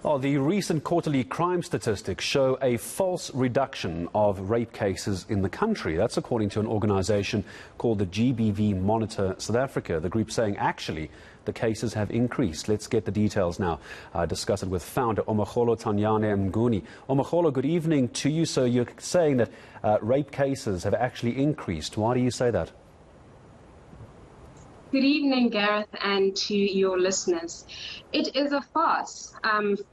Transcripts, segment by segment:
Well, the recent quarterly crime statistics show a false reduction of rape cases in the country. That's according to an organisation called the GBV Monitor South Africa. The group saying actually the cases have increased. Let's get the details now. Discuss it with founder Omogolo Taunyane-Mnguni. Omogolo, good evening to you. So you're saying that rape cases have actually increased. Why do you say that? Good evening, Gareth, and to your listeners. It is a farce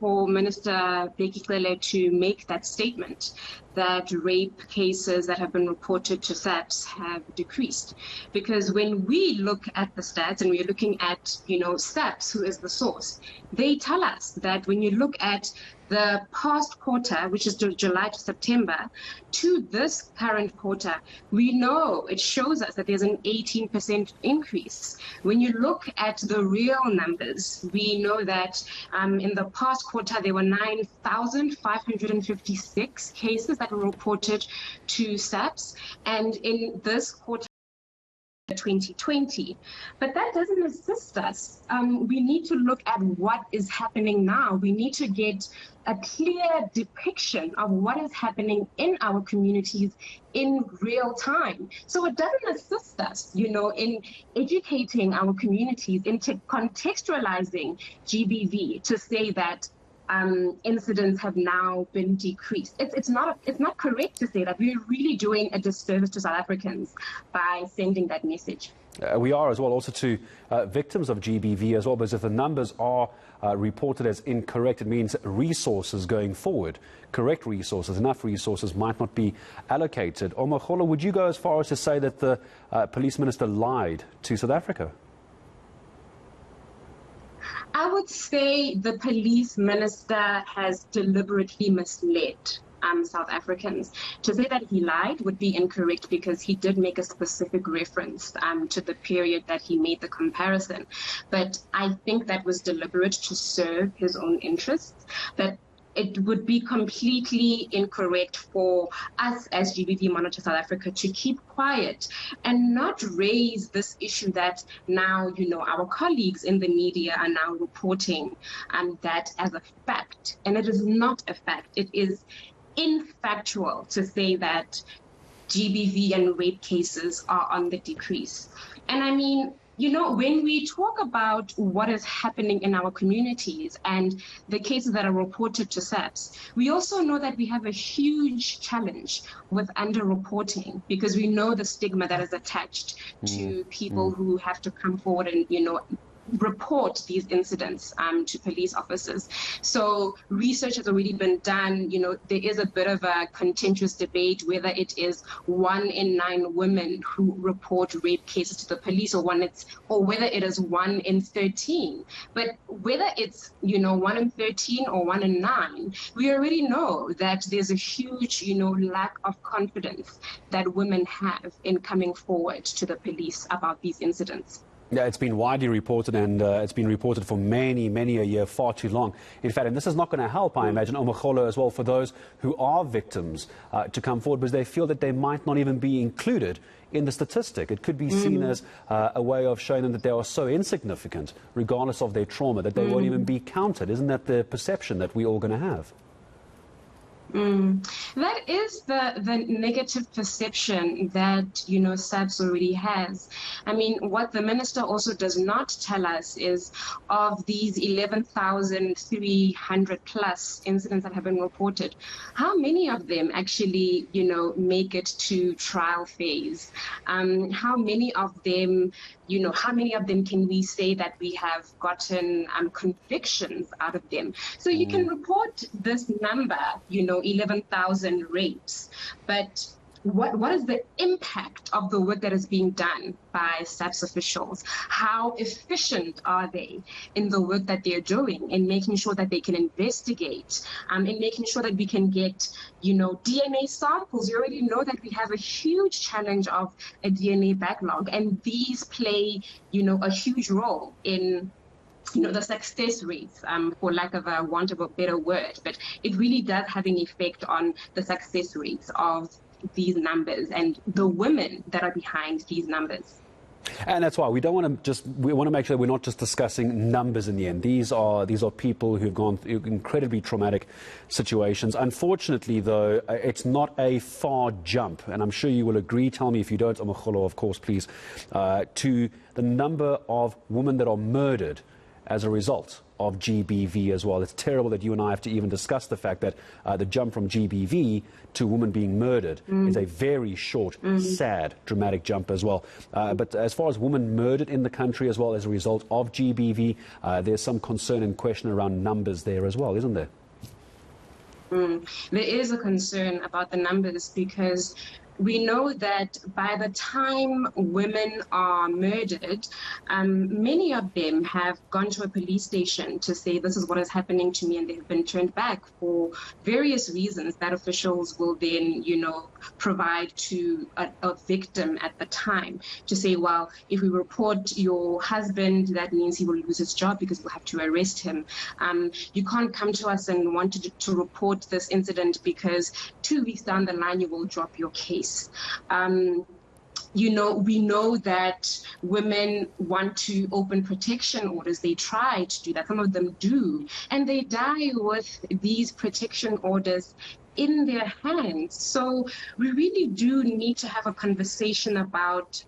for Minister Bheki to make that statement that rape cases that have been reported to SAPS have decreased. Because when we look at the stats and we're looking at, SAPS, who is the source, they tell us that when you look at the past quarter, which is July to September, to this current quarter, we know it shows us that there's an 18% increase. When you look at the real numbers, we know that in the past quarter, there were 9,556 cases that were reported to SAPS, and in this quarter, 2020. But that doesn't assist us. We need to look at what is happening now. We need to get a clear depiction of what is happening in our communities in real time. So it doesn't assist us, in educating our communities, into contextualizing GBV to say that incidents have now been decreased. It's not correct to say that. We're really doing a disservice to South Africans by sending that message. We are as well also to victims of GBV as well, because if the numbers are reported as incorrect, it means resources going forward, correct resources, enough resources might not be allocated. Omogolo, would you go as far as to say that the police minister lied to South Africa? I would say the police minister has deliberately misled South Africans. To say that he lied would be incorrect because he did make a specific reference to the period that he made the comparison. But I think that was deliberate to serve his own interests. But it would be completely incorrect for us as GBV Monitor South Africa to keep quiet and not raise this issue that now, our colleagues in the media are now reporting that as a fact. And it is not a fact. It is infactual to say that GBV and rape cases are on the decrease. And I mean, when we talk about what is happening in our communities and the cases that are reported to SAPS, we also know that we have a huge challenge with underreporting because we know the stigma that is attached to people who have to come forward and, report these incidents to police officers. So research has already been done. There is a bit of a contentious debate whether it is 1 in 9 women who report rape cases to the police or whether it is 1 in 13. But whether it's 1 in 13 or 1 in 9, we already know that there's a huge lack of confidence that women have in coming forward to the police about these incidents. Yeah, it's been widely reported, and it's been reported for many, many a year, far too long. In fact, and this is not going to help, I imagine, Omogolo, as well, for those who are victims to come forward because they feel that they might not even be included in the statistic. It could be seen as a way of showing them that they are so insignificant, regardless of their trauma, that they won't even be counted. Isn't that the perception that we're all going to have? That is the negative perception that, SAPS already has. I mean, what the minister also does not tell us is of these 11,300 plus incidents that have been reported, how many of them actually, make it to trial phase? How many of them, can we say that we have gotten convictions out of them? So you can report this number, 11,000 rapes, but what is the impact of the work that is being done by SAPS officials? How efficient are they in the work that they're doing in making sure that they can investigate, in making sure that we can get, DNA samples? You already know that we have a huge challenge of a DNA backlog, and these play, a huge role in the success rates, for lack of a want of a better word, but it really does have an effect on the success rates of these numbers and the women that are behind these numbers. And that's why we don't want to we want to make sure we're not just discussing numbers in the end. These are people who've gone through incredibly traumatic situations. Unfortunately, though, it's not a far jump, and I'm sure you will agree, tell me if you don't, Omogolo, of course, please, to the number of women that are murdered as a result of GBV as well. It's terrible that you and I have to even discuss the fact that the jump from GBV to women being murdered is a very short, sad, dramatic jump as well. But as far as women murdered in the country as well as a result of GBV, there's some concern and question around numbers there as well, isn't there? There is a concern about the numbers because we know that by the time women are murdered, many of them have gone to a police station to say this is what is happening to me, and they have been turned back for various reasons that officials will then, provide to a victim at the time to say, well, if we report your husband, that means he will lose his job because we'll have to arrest him. You can't come to us and want to report this incident because 2 weeks down the line you will drop your case. We know that women want to open protection orders. They try to do that. Some of them do. And they die with these protection orders in their hands. So we really do need to have a conversation about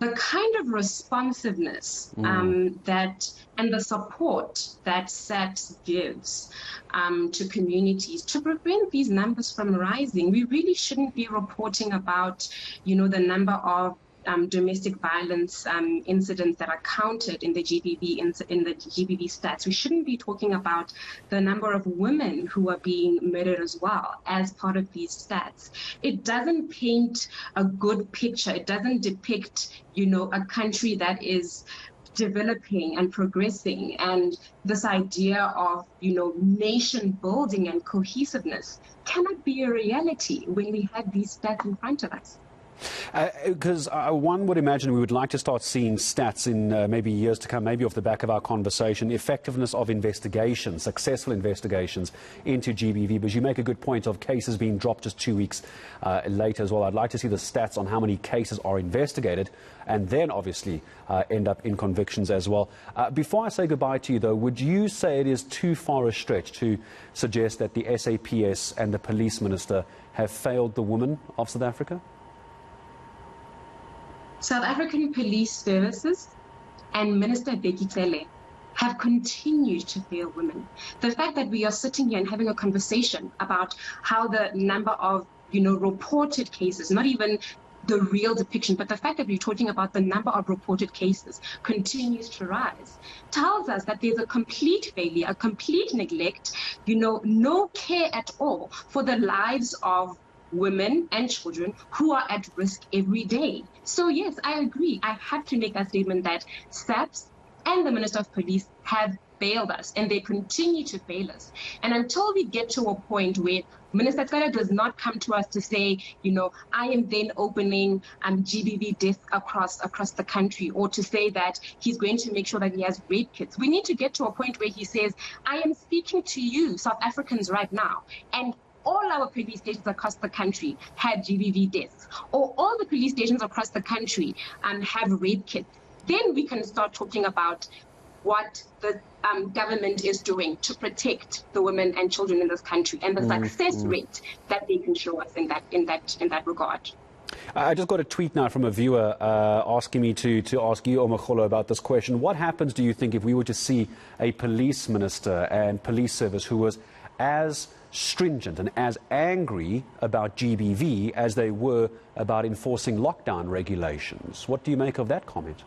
the kind of responsiveness that and the support that SAPS gives to communities to prevent these numbers from rising. We really shouldn't be reporting about, the number of domestic violence incidents that are counted in the GBV stats. We shouldn't be talking about the number of women who are being murdered as well as part of these stats. It doesn't paint a good picture. It doesn't depict, a country that is developing and progressing, and this idea of, nation building and cohesiveness cannot be a reality when we have these stats in front of us. Because one would imagine we would like to start seeing stats in maybe years to come, maybe off the back of our conversation, effectiveness of investigations, successful investigations into GBV. But you make a good point of cases being dropped just 2 weeks later as well. I'd like to see the stats on how many cases are investigated and then obviously end up in convictions as well. Before I say goodbye to you, though, would you say it is too far a stretch to suggest that the SAPS and the police minister have failed the women of South Africa? South African Police Services and Minister Becky Cele have continued to fail women. The fact that we are sitting here and having a conversation about how the number of, reported cases, not even the real depiction, but the fact that we're talking about the number of reported cases continues to rise, tells us that there's a complete failure, a complete neglect, no care at all for the lives of women and children who are at risk every day. So yes, I agree. I have to make that statement that SAPS and the Minister of Police have failed us, and they continue to fail us. And until we get to a point where Minister Cele does not come to us to say, I am then opening GBV desks across the country, or to say that he's going to make sure that he has rape kits. We need to get to a point where he says, I am speaking to you, South Africans, right now, and all our police stations across the country have GBV desks, or all the police stations across the country have rape kits. Then we can start talking about what the government is doing to protect the women and children in this country, and the success rate that they can show us in that regard. I just got a tweet now from a viewer asking me to ask you, Omogolo, about this question. What happens, do you think, if we were to see a police minister and police service who was as stringent and as angry about GBV as they were about enforcing lockdown regulations? What do you make of that comment?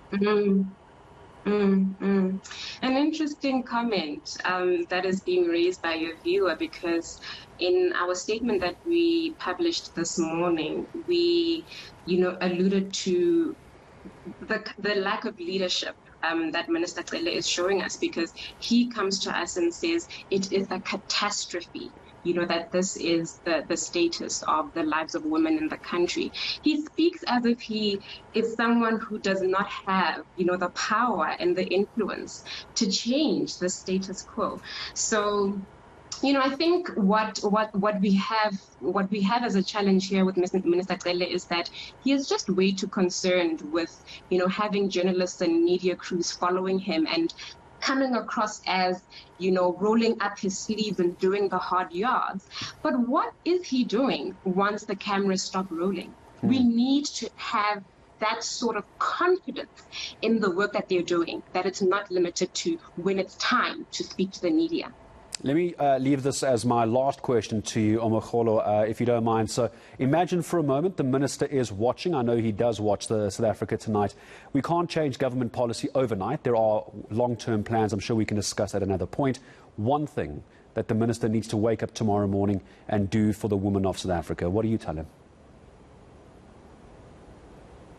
An interesting comment that is being raised by your viewer, because in our statement that we published this morning, we, alluded to the lack of leadership that Minister Cele is showing us, because he comes to us and says it is a catastrophe, that this is the status of the lives of women in the country. He speaks as if he is someone who does not have, the power and the influence to change the status quo. So I think what we have as a challenge here with Minister Cele is that he is just way too concerned with, having journalists and media crews following him and coming across as, rolling up his sleeves and doing the hard yards. But what is he doing once the cameras stop rolling? We need to have that sort of confidence in the work that they're doing, that it's not limited to when it's time to speak to the media. Let me leave this as my last question to you, Omogolo, if you don't mind. So imagine for a moment the minister is watching. I know he does watch the South Africa Tonight. We can't change government policy overnight. There are long-term plans. I'm sure we can discuss at another point. One thing that the minister needs to wake up tomorrow morning and do for the women of South Africa. What do you tell him?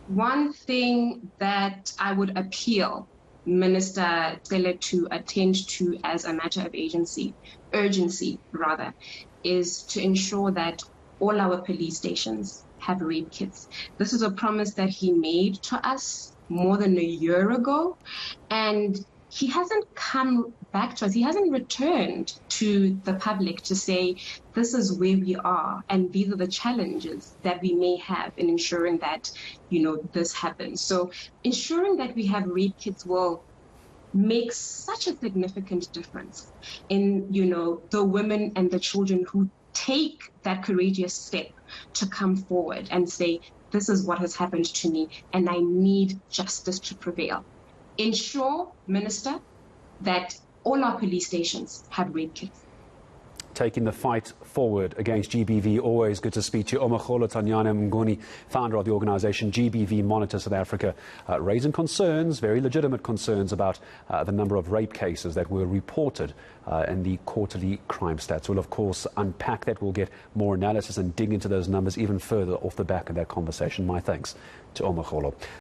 One thing that I would appeal Minister Cele to attend to as a matter of urgency, is to ensure that all our police stations have rape kits. This is a promise that he made to us more than a year ago, and he hasn't come back to us. He hasn't returned to the public to say, this is where we are, and these are the challenges that we may have in ensuring that, this happens. So ensuring that we have rape kits will make such a significant difference in, the women and the children who take that courageous step to come forward and say, this is what has happened to me, and I need justice to prevail. Ensure, Minister, that all our police stations have rape kits. Taking the fight forward against GBV. Always good to speak to you. Omogolo Taunyane-Mnguni, founder of the organisation GBV Monitor South Africa, raising concerns, very legitimate concerns, about the number of rape cases that were reported in the quarterly crime stats. We'll, of course, unpack that. We'll get more analysis and dig into those numbers even further off the back of that conversation. My thanks to Omogolo.